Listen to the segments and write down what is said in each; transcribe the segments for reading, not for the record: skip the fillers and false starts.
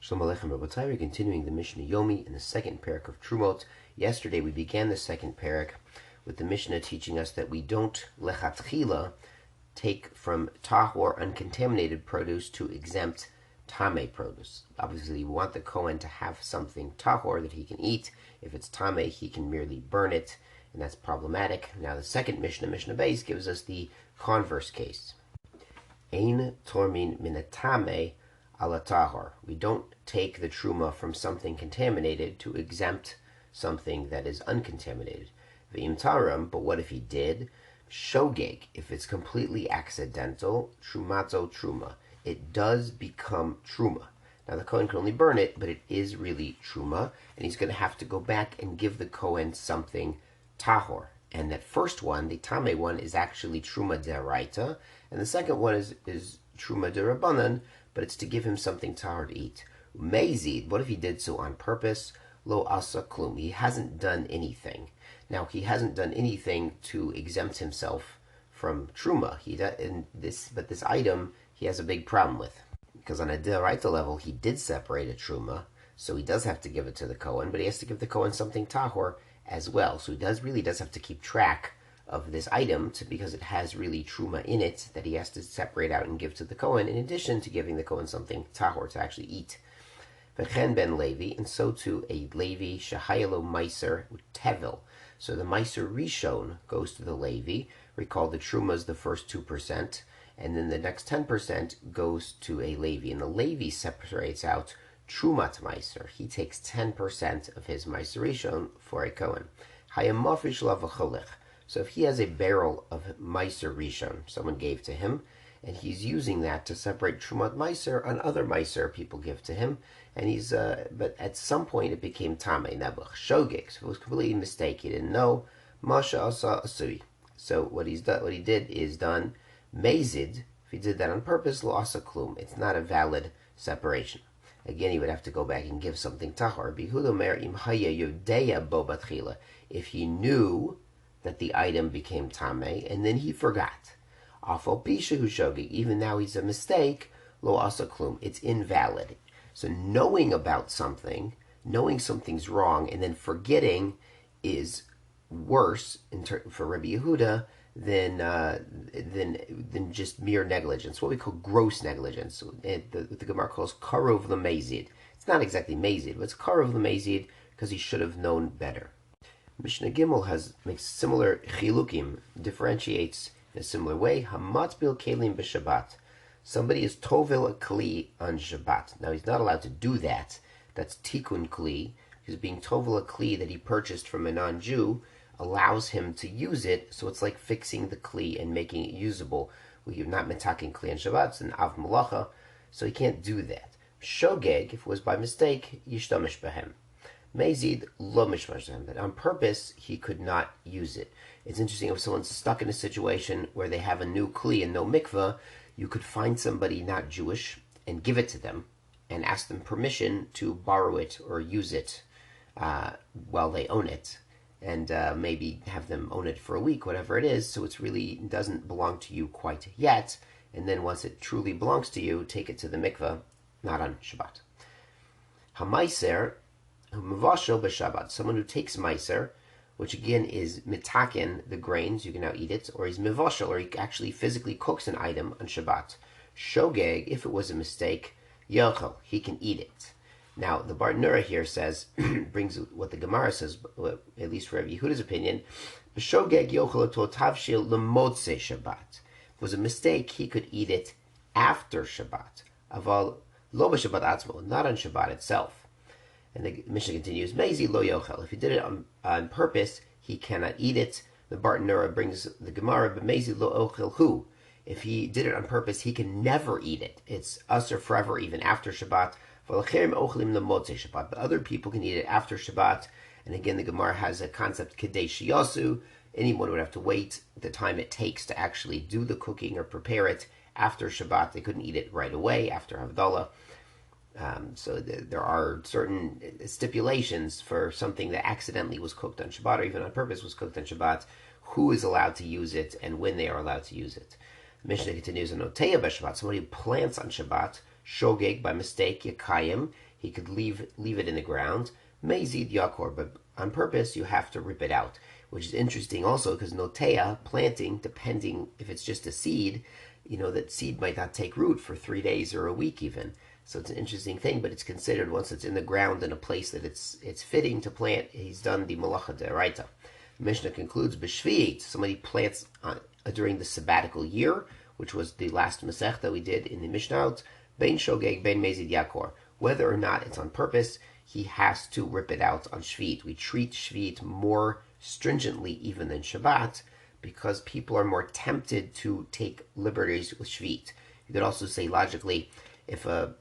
Shalom Aleichem Rabbatai. We're continuing the Mishnah Yomi in the second parak of Terumot. Yesterday we began the second parak with the Mishnah teaching us that we don't lechatchila take from tahor, uncontaminated produce, to exempt tamei produce. Obviously we want the Kohen to have something tahor that he can eat. If it's tamei, he can merely burn it, and that's problematic. Now the second Mishnah, Mishnah Beis, gives us the converse case. Ein tormin min tamei ala tahor. We don't take the truma from something contaminated to exempt something that is uncontaminated. V'im taram, but what if he did? Shogeg, if it's completely accidental, trumato truma. It does become truma. Now the Kohen can only burn it, but it is really truma, and he's going to have to go back and give the Kohen something tahor. And that first one, the tamei one, is actually truma deraita, and the second one is truma derabanan, but it's to give him something tahor to eat. Mezid, what if he did so on purpose? Lo asa klum. He hasn't done anything. Now he hasn't done anything to exempt himself from truma. But this item he has a big problem with, because on a deraita level he did separate a truma, so he does have to give it to the Kohen, but he has to give the Kohen something tahor as well. So he really does have to keep track of this item because it has really truma in it that he has to separate out and give to the Kohen, in addition to giving the Kohen something tahor to actually eat. V'chen ben Levi, and so too a Levi shehayalo meiser tevel. So the meiser rishon goes to the Levi. Recall the truma is the first 2%, and then the next 10% goes to a Levi, and the Levi separates out trumat meiser. He takes 10% of his meiser rishon for a Kohen. Hayam mafish lavacholech. So if he has a barrel of meiser rishon, someone gave to him, and he's using that to separate trumat meiser on other meiser people give to him, and but at some point it became tamei nebuch shogeg. So it was completely a mistake. He didn't know. Masha asa asui. So what he did is done. Mezid, if he did that on purpose, lo asa klum. It's not a valid separation. Again, he would have to go back and give something tahor. Bihudo mer im haya yodeya bo batchila. If he knew that the item became tamei, and then he forgot. Afal pishahu shogeg, even now he's a mistake, lo asa klum, it's invalid. So knowing about something, knowing something's wrong, and then forgetting is worse for Rabbi Yehuda than just mere negligence, what we call gross negligence. The Gemara calls karov lemezid. It's not exactly mezid, but it's karov lemezid because he should have known better. Mishnah Gimel makes similar chilukim, differentiates in a similar way. Hamatbil kelim b'Shabbat. Somebody is tovel a kli on Shabbat. Now he's not allowed to do that. That's tikkun kli. Because being tovel a kli that he purchased from a non-Jew allows him to use it. So it's like fixing the kli and making it usable. You're not metaking kli on Shabbat. It's an av malacha, so he can't do that. Shogeg, if it was by mistake, yishtamish behem. Mezid lo mishmashim, but on purpose he could not use it. It's interesting, if someone's stuck in a situation where they have a new kli and no mikveh, you could find somebody not Jewish and give it to them and ask them permission to borrow it or use it while they own it, and maybe have them own it for a week, whatever it is, so it really doesn't belong to you quite yet, and then once it truly belongs to you, take it to the mikveh, not on Shabbat. Hamaiser Mavashel b'Shabbat, someone who takes meiser, which again is mitaken, the grains, you can now eat it, or he's mivashel, or he actually physically cooks an item on Shabbat. Shogeg, if it was a mistake, yochel, he can eat it. Now, the Bartenura here says, brings what the Gemara says, at least for Rabbi Yehuda's opinion, Shogeg yochel to tavshil lemotze Shabbat. If it was a mistake, he could eat it after Shabbat. Aval lo b'Shabbat atzmo, not on Shabbat itself. And the Mishnah continues, Mezi lo yochel. If he did it on purpose, he cannot eat it. The Bartenura brings the Gemara, but Mezi lo ochel hu. If he did it on purpose, he can never eat it. It's usher forever, even after Shabbat. But other people can eat it after Shabbat. And again, the Gemara has a concept, kedei shiyasu. Anyone would have to wait the time it takes to actually do the cooking or prepare it after Shabbat. They couldn't eat it right away after Havdalah. So there are certain stipulations for something that accidentally was cooked on Shabbat, or even on purpose was cooked on Shabbat, who is allowed to use it and when they are allowed to use it. Mishnah continues, Anoteya b'Shabbat, somebody who plants on Shabbat, Shogeg, by mistake, yakayim, he could leave it in the ground. Meizid yakor, but on purpose you have to rip it out, which is interesting also because notea, planting, depending if it's just a seed, that seed might not take root for 3 days or a week even. So it's an interesting thing, but it's considered once it's in the ground in a place that it's fitting to plant, he's done the malacha deraita. Mishnah concludes, b'shviit, somebody plants during the sabbatical year, which was the last Masech that we did in the Mishnah, bein shogeg, bein mezid yakor. Whether or not it's on purpose, he has to rip it out on Shviit. We treat Shviit more stringently even than Shabbat because people are more tempted to take liberties with Shviit. You could also say logically, if a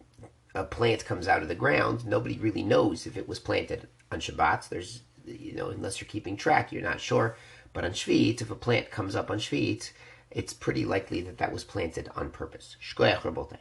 plant comes out of the ground, nobody really knows if it was planted on Shabbat. There's, unless you're keeping track, you're not sure. But on Shviit, if a plant comes up on Shviit, it's pretty likely that was planted on purpose. Shkoyach Rabotai.